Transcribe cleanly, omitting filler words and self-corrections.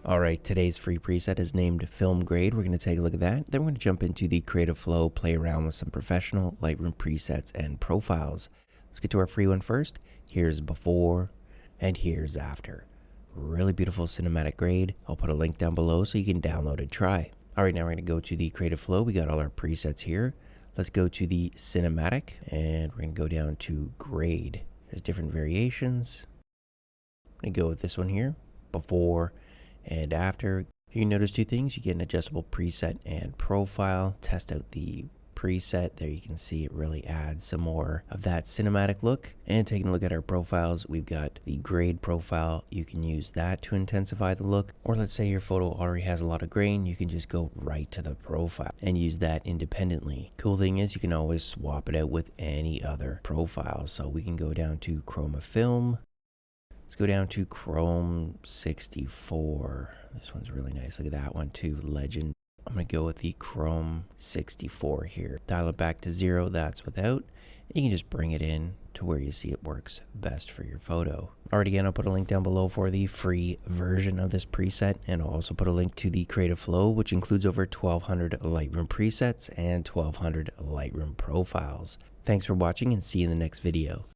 Alright, today's free preset is named Film Grade. We're going to take a look at that. Then we're going to jump into the Creative Flow, play around with some professional Lightroom presets and profiles. Let's get to our free one first. Here's before and here's after. Really beautiful cinematic grade. I'll put a link down below so you can download and try. Alright, now we're going to go to the Creative Flow. We got all our presets here. Let's go to the cinematic and we're going to go down to grade. There's different variations. I'm going to go with this one here, before and after. You can notice two things. You get an adjustable preset and profile. Test out the preset. There you can see it really adds some more of that cinematic look. And taking a look at our profiles, we've got the grade profile. You can use that to intensify the look. Or let's say your photo already has a lot of grain, you can just go right to the profile and use that independently. Cool thing is you can always swap it out with any other profile. So we can go down to chroma film. Let's go down to Chrome 64. This one's really nice. Look at that one too, legend. I'm going to go with the Chrome 64 here. Dial it back to 0, that's without. You can just bring it in to where you see it works best for your photo. Alright, again, I'll put a link down below for the free version of this preset, and I'll also put a link to the Creative Flow, which includes over 1,200 Lightroom presets and 1,200 Lightroom profiles. Thanks for watching and see you in the next video.